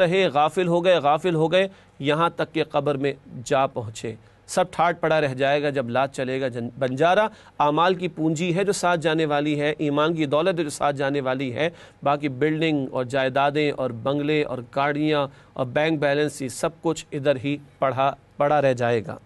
[SPEAKER 1] رہے، غافل ہو گئے یہاں تک کہ قبر میں جا پہنچے، سب ٹھاٹ پڑا رہ جائے گا جب لات چلے گا بنجارہ۔ اعمال کی پونجی ہے جو ساتھ جانے والی ہے، ایمان کی دولت ہے جو ساتھ جانے والی ہے، باقی بلڈنگ اور جائیدادیں اور بنگلے اور گاڑیاں اور بینک بیلنس، یہ سب کچھ ادھر ہی پڑا رہ جائے گا۔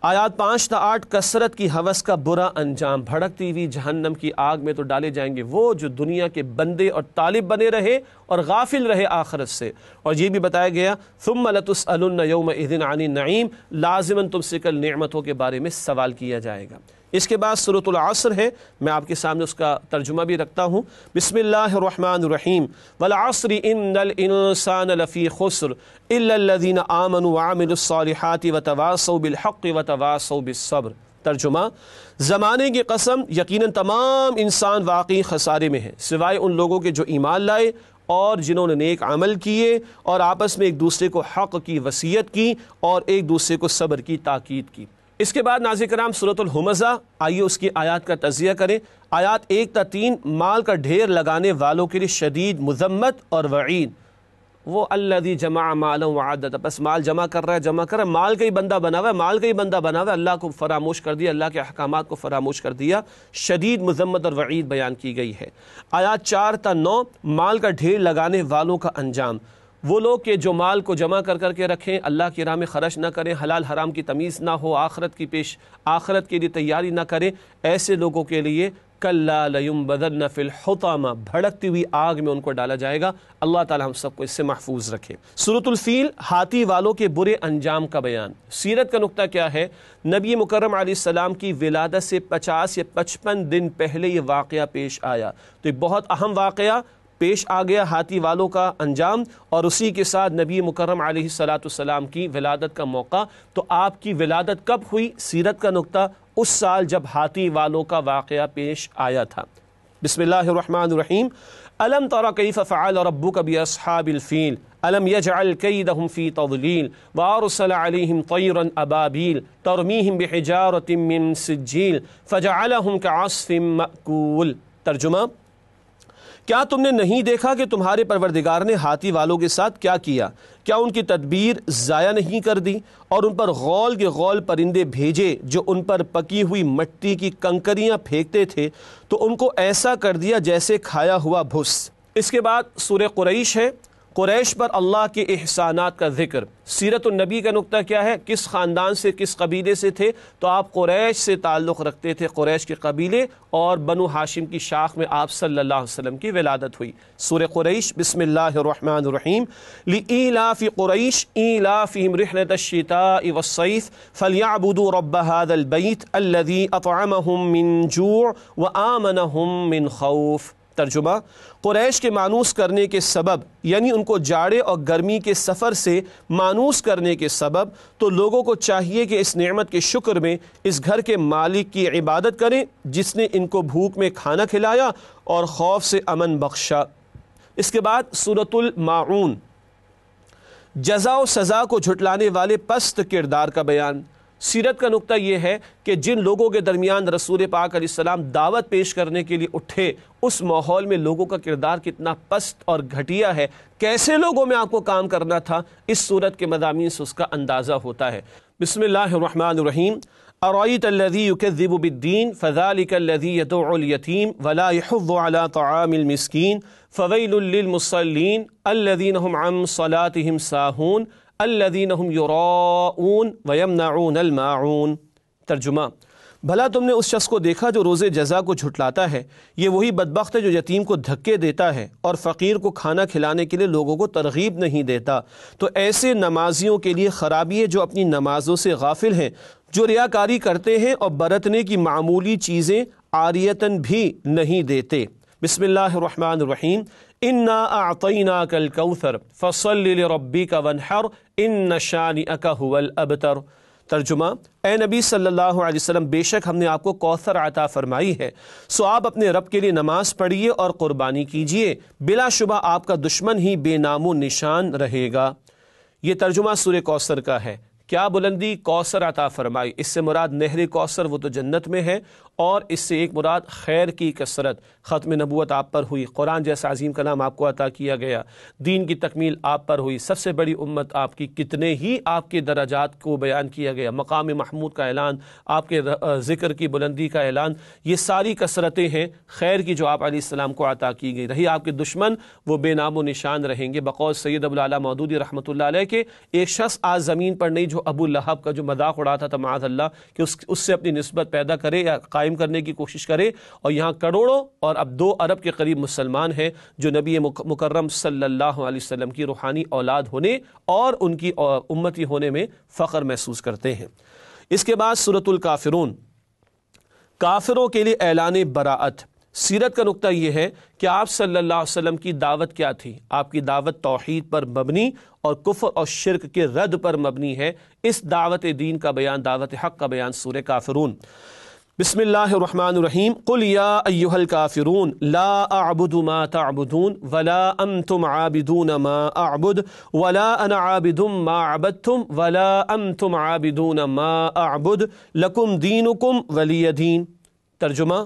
[SPEAKER 1] آیات 5 تا 8 کثرت کی ہوس کا برا انجام، بھڑکتی ہوئی جہنم کی آگ میں تو ڈالے جائیں گے وہ جو دنیا کے بندے اور طالب بنے رہے اور غافل رہے آخرت سے۔ اور یہ بھی بتایا گیا ثم لتسألن یومئذ عن النعیم، لازماً تم سے کل نعمتوں کے بارے میں سوال کیا جائے گا۔ اس کے بعد سورۃ العصر ہے، میں آپ کے سامنے اس کا ترجمہ بھی رکھتا ہوں۔ بسم اللہ الرحمن الرحیم، والعصر ان الانسان لفی خسر الا الذین آمنوا وعملوا الصالحات وتواصوا بالحق وتواصوا بالصبر۔ ترجمہ، زمانے کی قسم، یقیناً تمام انسان واقعی خسارے میں ہیں سوائے ان لوگوں کے جو ایمان لائے اور جنہوں نے نیک عمل کیے اور آپس میں ایک دوسرے کو حق کی وصیت کی اور ایک دوسرے کو صبر کی تاکید کی۔ اس کے بعد ناظرین کرام سورۃ الہمزہ، آئیے اس کی آیات کا تجزیہ کریں۔ آیات 1 تا 3 مال کا ڈھیر لگانے والوں کے لیے شدید مذمت اور وعید۔ وہ الذی جمع مالا وعددا، بس مال جمع کر رہا ہے، مال کا ہی بندہ بنا ہوا ہے، اللہ کو فراموش کر دیا، اللہ کے احکامات کو فراموش کر دیا۔ شدید مذمت اور وعید بیان کی گئی ہے۔ آیات 4 تا 9 مال کا ڈھیر لگانے والوں کا انجام، وہ لوگ کہ جو مال کو جمع کر کے رکھیں، اللہ کی راہ میں خرچ نہ کریں، حلال حرام کی تمیز نہ ہو، آخرت کے لیے تیاری نہ کریں، ایسے لوگوں کے لیے کلا لینبذن فی الحطمہ، بھڑکتی ہوئی آگ میں ان کو ڈالا جائے گا۔ اللہ تعالی ہم سب کو اس سے محفوظ رکھے۔ سورۃ الفیل، ہاتھی والوں کے برے انجام کا بیان۔ سیرت کا نقطہ کیا ہے؟ نبی مکرم علیہ السلام کی ولادت سے 50 یا 55 دن پہلے یہ واقعہ پیش آیا، تو یہ بہت اہم واقعہ پیش آ گیا، ہاتھی والوں کا انجام، اور اسی کے ساتھ نبی مکرم علیہ السلام کی ولادت کا موقع۔ تو آپ کی ولادت کب ہوئی؟ سیرت کا نقطہ اس سال جب ہاتھی والوں کا واقعہ پیش آیا تھا۔ بسم اللہ الرحمن الرحیم، الم تر کیف فعل ربک باصحاب الفیل الم یجعل کیدہم فی تضلیل وارسل علیہم طیرا ابابیل ترمیہم بحجارۃ من سجیل فجعلہم کعصف مأکول۔ ترجمہ، کیا تم نے نہیں دیکھا کہ تمہارے پروردگار نے ہاتھی والوں کے ساتھ کیا کیا؟ کیا ان کی تدبیر ضائع نہیں کر دی اور ان پر غول کے غول پرندے بھیجے جو ان پر پکی ہوئی مٹی کی کنکریاں پھینکتے تھے تو ان کو ایسا کر دیا جیسے کھایا ہوا بھس۔ اس کے بعد سورہ قریش ہے، قریش پر اللہ کے احسانات کا ذکر۔ سیرت النبی کا نقطہ کیا ہے؟ کس خاندان سے، کس قبیلے سے تھے؟ تو آپ قریش سے تعلق رکھتے تھے، قریش کے قبیلے، اور بنو ہاشم کی شاخ میں آپ صلی اللہ علیہ وسلم کی ولادت ہوئی۔ سورہ قریش، بسم اللہ الرحمن الرحیم، لإیلاف قریش ایلافہم رحلۃ الشتاء والصیف فلیعبدوا رب ھذا البیت الذی اطعمہم من جوع وآمنہم من خوف۔ ترجمہ، قریش کے مانوس کرنے کے سبب، یعنی ان کو جاڑے اور گرمی کے سفر سے مانوس کرنے کے سبب، تو لوگوں کو چاہیے کہ اس نعمت کے شکر میں اس گھر کے مالک کی عبادت کریں جس نے ان کو بھوک میں کھانا کھلایا اور خوف سے امن بخشا۔ اس کے بعد سورۃ الماعون، جزا و سزا کو جھٹلانے والے پست کردار کا بیان۔ سیرت کا نقطہ یہ ہے کہ جن لوگوں کے درمیان رسول پاک علیہ السلام دعوت پیش کرنے کے لیے اٹھے، اس ماحول میں لوگوں کا کردار کتنا پست اور گھٹیا ہے، کیسے لوگوں میں آپ کو کام کرنا تھا، اس صورت کے مضامین سے اس کا اندازہ ہوتا ہے۔ بسم اللہ الرحمن الرحیم، ارأیت الذی یکذب بالدین فذلک الذی یدع الیتیم ولا یحض علی طعام المسکین فویل للمصلین الذین هم عن صلاتهم ساہون الذین هم یراؤون ویمنعون الماعون۔ ترجمہ، بھلا تم نے اس شخص کو دیکھا جو روز جزا کو جھٹلاتا ہے؟ یہ وہی بدبخت ہے جو یتیم کو دھکے دیتا ہے اور فقیر کو کھانا کھلانے کے لیے لوگوں کو ترغیب نہیں دیتا۔ تو ایسے نمازیوں کے لیے خرابی ہے جو اپنی نمازوں سے غافل ہیں، جو ریاکاری کرتے ہیں اور برتنے کی معمولی چیزیں عاریتاً بھی نہیں دیتے۔ بسم اللہ الرحمن الرحیم، انا اعطیناک الکوثر فصل لربک وانحر ان شانئک هو الابتر۔ ترجمہ، اے نبی صلی اللہ علیہ وسلم، بے شک ہم نے آپ کو کوثر عطا فرمائی ہے، سو آپ اپنے رب کے لیے نماز پڑھیے اور قربانی کیجیے، بلا شبہ آپ کا دشمن ہی بے نام و نشان رہے گا۔ یہ ترجمہ سورہ کوثر کا ہے۔ کیا بلندی کوثر عطا فرمائی، اس سے مراد نہر کوثر وہ تو جنت میں ہے، اور اس سے ایک مراد خیر کی کثرت، ختم نبوت آپ پر ہوئی، قرآن جیسا عظیم کلام آپ کو عطا کیا گیا، دین کی تکمیل آپ پر ہوئی، سب سے بڑی امت آپ کی، کتنے ہی آپ کے درجات کو بیان کیا گیا، مقام محمود کا اعلان، آپ کے ذکر کی بلندی کا اعلان، یہ ساری کثرتیں ہیں خیر کی جو آپ علیہ السلام کو عطا کی گئی۔ رہی آپ کے دشمن، وہ بے نام و نشان رہیں گے۔ بقول سید ابوالعلا مودودی رحمۃ اللہ علیہ کے، ایک شخص آج زمین پر نہیں جو ابو لہب کا جو مذاق اڑاتا تھا معاذ اللہ کہ اس سے اپنی نسبت پیدا کرے یا قائم کرنے کی کوشش کرے، اور یہاں کروڑوں اور اب 2 ارب کے قریب مسلمان ہیں جو نبی مکرم صلی اللہ علیہ وسلم کی روحانی اولاد ہونے اور ان کی امتی ہونے میں فخر محسوس کرتے ہیں۔ اس کے بعد سورۃ الکافرون، کافروں کے لیے اعلان براءت۔ سیرت کا نقطہ یہ ہے کہ آپ صلی اللہ علیہ وسلم کی دعوت کیا تھی؟ آپ کی دعوت توحید پر مبنی اور کفر اور شرک کے رد پر مبنی ہے۔ اس دعوت دین کا بیان، دعوت حق کا بیان سورہ کافرون۔ بسم اللہ الرحمن الرحیم، قل یا ایھا الکافرون لا اعبد ما تعبدون ولا انتم عابدون ما اعبد ولا انا عابد ما عبدتم ولا انتم عابدون ما اعبد لکم دینکم ولی دین۔ ترجمہ،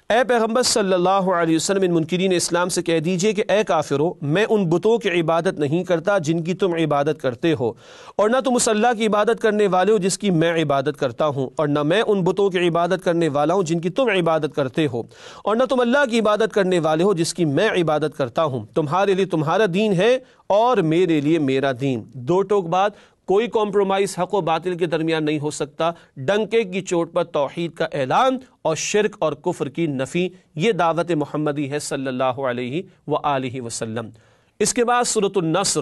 [SPEAKER 1] اے پیغمبر صلی اللہ علیہ وسلم ان منکرین اسلام سے کہہ دیجئے کہ اے کافرو، میں ان بتوں کی عبادت نہیں کرتا جن کی تم عبادت کرتے ہو، اور نہ تم اس اللہ کی عبادت کرنے والے ہو جس کی میں عبادت کرتا ہوں، اور نہ میں ان بتوں کی عبادت کرنے والا ہوں جن کی تم عبادت کرتے ہو، اور نہ تم اللہ کی عبادت کرنے والے ہو جس کی میں عبادت کرتا ہوں۔ تمہارے لیے تمہارا دین ہے اور میرے لیے میرا دین۔ 2 ٹوک بات، کوئی کمپرومائز حق و باطل کے درمیان نہیں ہو سکتا۔ ڈنکے کی چوٹ پر توحید کا اعلان اور شرک اور کفر کی نفی، یہ دعوت محمدی ہے صلی اللہ علیہ وآلہ وسلم۔ اس کے بعد سورۃ النصر،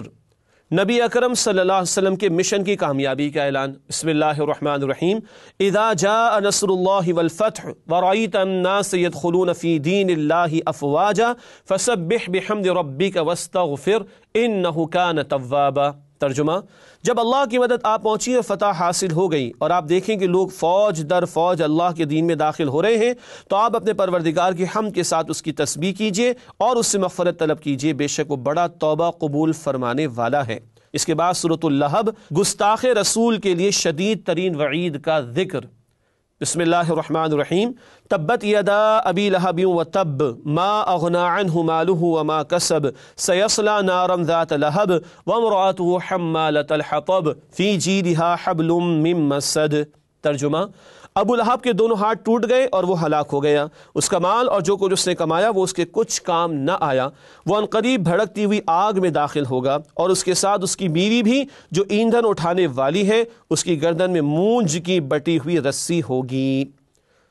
[SPEAKER 1] نبی اکرم صلی اللہ علیہ وسلم کے مشن کی کامیابی کا اعلان۔ بسم اللہ الرحمن الرحیم، اذا جاء نصر اللہ والفتح ورأیت الناس يدخلون فی دین اللہ افواجا فسبح بحمد ربک واستغفر انہ کان توابا۔ ترجمہ، جب اللہ کی مدد آپ پہنچی اور فتح حاصل ہو گئی اور آپ دیکھیں کہ لوگ فوج در فوج اللہ کے دین میں داخل ہو رہے ہیں، تو آپ اپنے پروردگار کی حمد کے ساتھ اس کی تسبیح کیجئے اور اس سے مغفرت طلب کیجئے، بے شک وہ بڑا توبہ قبول فرمانے والا ہے۔ اس کے بعد سورۃ اللہب، گستاخ رسول کے لیے شدید ترین وعید کا ذکر۔ بسم اللہ الرحمن الرحیم، تبت یدا ابی لہب وتب ما اغنی عنہ مالہ وما کسب سیصلی نارا ذات لہب وامرأته حمالۃ الحطب فی جیدہا حبل من مسد۔ ترجمہ، ابو لہب کے دونوں ہاتھ ٹوٹ گئے اور وہ ہلاک ہو گیا، اس کا مال اور جو کچھ اس نے کمایا وہ اس کے کچھ کام نہ آیا، وہ عنقریب بھڑکتی ہوئی آگ میں داخل ہوگا، اور اس کے ساتھ اس کی بیوی بھی جو ایندھن اٹھانے والی ہے، اس کی گردن میں مونج کی بٹی ہوئی رسی ہوگی۔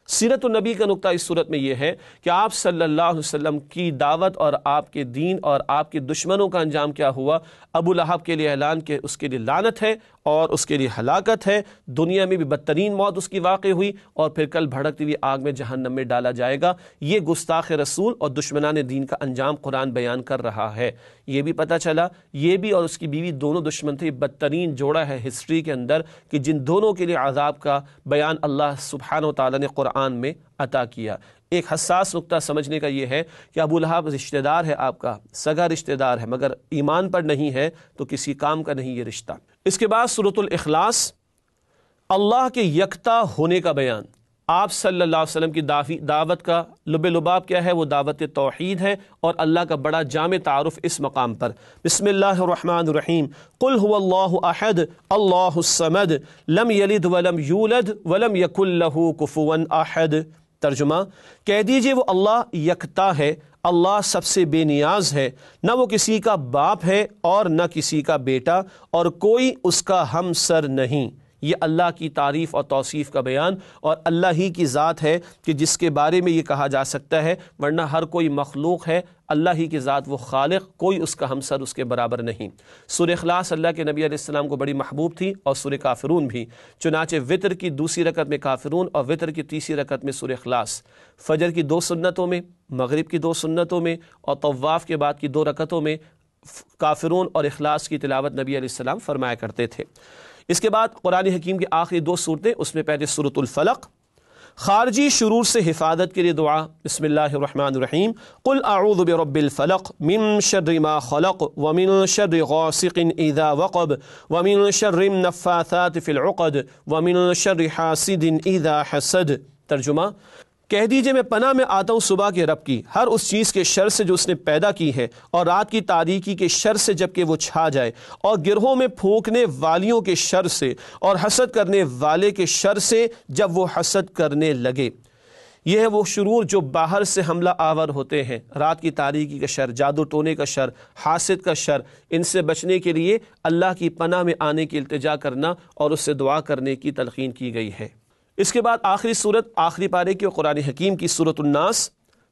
[SPEAKER 1] سیرت النبی کا نقطہ اس صورت میں یہ ہے کہ آپ صلی اللہ علیہ وسلم کی دعوت اور آپ کے دین اور آپ کے دشمنوں کا انجام کیا ہوا۔ ابو لہب کے لیے اعلان کہ اس کے لیے لعنت ہے اور اس کے لیے ہلاکت ہے، دنیا میں بھی بدترین موت اس کی واقع ہوئی، اور پھر کل بھڑکتی ہوئی آگ میں جہنم میں ڈالا جائے گا۔ یہ گستاخ رسول اور دشمنان دین کا انجام قرآن بیان کر رہا ہے۔ یہ بھی پتہ چلا یہ بھی اور اس کی بیوی دونوں دشمن تھے۔ بدترین جوڑا ہے ہسٹری کے اندر کہ جن دونوں کے لیے عذاب کا بیان اللہ سبحانہ و تعالیٰ نے قرآن میں عطا کیا۔ ایک حساس نقطہ سمجھنے کا یہ ہے کہ ابو لہب رشتہ دار ہے، آپ کا سگا رشتہ دار ہے، مگر ایمان پر نہیں ہے تو کسی کام کا نہیں یہ رشتہ۔ اس کے بعد سورۃ الاخلاص، اللہ کے یکتا ہونے کا بیان۔ آپ صلی اللہ علیہ وسلم کی دعوت کا لب لباب کیا ہے؟ وہ دعوت توحید ہے اور اللہ کا بڑا جامع تعارف اس مقام پر۔ بسم اللہ الرحمن الرحیم، قل هو اللہ احد اللہ الصمد لم یلد ولم یولد ولم یکن لہ کفوا احد۔ ترجمہ، کہہ دیجئے وہ اللہ یکتا ہے، اللہ سب سے بے نیاز ہے، نہ وہ کسی کا باپ ہے اور نہ کسی کا بیٹا، اور کوئی اس کا ہمسر نہیں۔ یہ اللہ کی تعریف اور توصیف کا بیان، اور اللہ ہی کی ذات ہے کہ جس کے بارے میں یہ کہا جا سکتا ہے، ورنہ ہر کوئی مخلوق ہے، اللہ ہی کی ذات وہ خالق، کوئی اس کا ہمسر اس کے برابر نہیں۔ سورہ اخلاص اللہ کے نبی علیہ السلام کو بڑی محبوب تھی، اور سورہ کافرون بھی، چنانچہ وتر کی دوسری رکعت میں کافرون اور وتر کی تیسری رکعت میں سورہ اخلاص، فجر کی 2 سنتوں میں، مغرب کی 2 سنتوں میں، اور طواف کے بعد کی 2 رکعتوں میں کافرون اور اخلاص کی تلاوت نبی علیہ السلام فرمایا کرتے تھے۔ اس کے بعد قرآن حکیم کی آخری 2 صورتیں، اس میں پہلے سورۃ الفلق، خارجی شرور سے حفاظت کے لیے دعا۔ بسم اللہ الرحمن الرحیم، قل اعوذ برب الفلق من شر ما خلق ومن شر غاسق اذا وقب ومن شر النفاثات في العقد ومن شر حاسد اذا حسد۔ ترجمہ، کہہ دیجئے میں پناہ میں آتا ہوں صبح کے رب کی، ہر اس چیز کے شر سے جو اس نے پیدا کی ہے، اور رات کی تاریکی کے شر سے جب کہ وہ چھا جائے، اور گرہوں میں پھونکنے والیوں کے شر سے، اور حسد کرنے والے کے شر سے جب وہ حسد کرنے لگے۔ یہ ہے وہ شرور جو باہر سے حملہ آور ہوتے ہیں، رات کی تاریکی کا شر، جادو ٹونے کا شر، حاسد کا شر، ان سے بچنے کے لیے اللہ کی پناہ میں آنے کی التجا کرنا اور اس سے دعا کرنے کی تلقین کی گئی ہے۔ اس کے بعد آخری صورت، آخری پارے کی قرآن حکیم کی سورۃ الناس،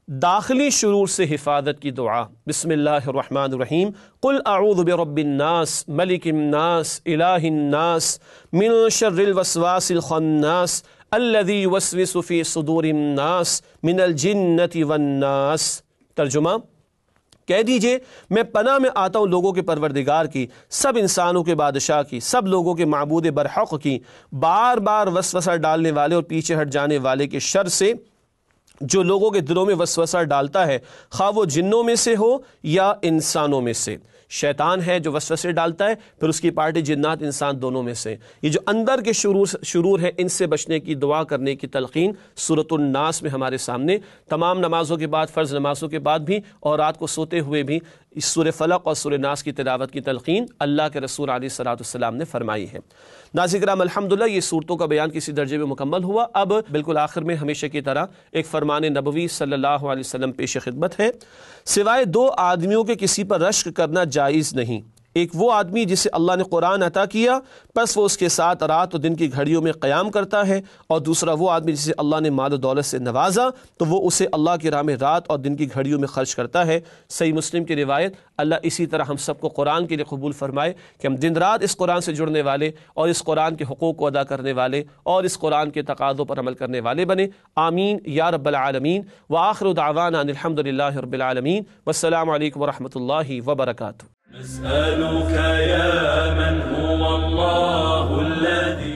[SPEAKER 1] داخلی شرور سے حفاظت کی دعا۔ بسم اللہ الرحمن الرحیم، قل اعوذ برب الناس ملک الناس الہ الناس من شر الوسواس الخناس الذی یوسوس فی صدور الناس من الجنۃ والناس۔ ترجمہ، کہہ دیجئے میں پناہ میں آتا ہوں لوگوں کے پروردگار کی، سب انسانوں کے بادشاہ کی، سب لوگوں کے معبود برحق کی، بار بار وسوسہ ڈالنے والے اور پیچھے ہٹ جانے والے کے شر سے، جو لوگوں کے دلوں میں وسوسہ ڈالتا ہے، خواہ وہ جنوں میں سے ہو یا انسانوں میں سے۔ شیطان ہے جو وسوسے ڈالتا ہے، پھر اس کی پارٹی جنات انسان دونوں میں سے۔ یہ جو اندر کے شرور ہے، ان سے بچنے کی دعا کرنے کی تلقین سورۃ الناس میں ہمارے سامنے تمام نمازوں کے بعد، فرض نمازوں کے بعد بھی اور رات کو سوتے ہوئے بھی اس سورہ فلق اور سورہ ناس کی تلاوت کی تلقین اللہ کے رسول علیہ السلام نے فرمائی ہے۔ ناظرین کرام، الحمدللہ یہ صورتوں کا بیان کسی درجے میں مکمل ہوا۔ اب بالکل آخر میں ہمیشہ کی طرح ایک فرمان نبوی صلی اللہ علیہ وسلم پیش خدمت ہے۔ سوائے دو آدمیوں کے کسی پر رشک کرنا جائز نہیں، ایک وہ آدمی جسے اللہ نے قرآن عطا کیا، پس وہ اس کے ساتھ رات و دن کی گھڑیوں میں قیام کرتا ہے، اور دوسرا وہ آدمی جسے اللہ نے مال و دولت سے نوازا تو وہ اسے اللہ کی راہ میں رات اور دن کی گھڑیوں میں خرچ کرتا ہے۔ صحیح مسلم کی روایت۔ اللہ اسی طرح ہم سب کو قرآن کے لیے قبول فرمائے کہ ہم دن رات اس قرآن سے جڑنے والے اور اس قرآن کے حقوق کو ادا کرنے والے اور اس قرآن کے تقاضوں پر عمل کرنے والے بنے۔ آمین یا رب العالمین۔ وآخر دعوانا ان الحمد للہ رب العالمین، والسلام علیکم ورحمۃ اللہ وبرکاتہ۔
[SPEAKER 2] نسألك يا من هو الله الذي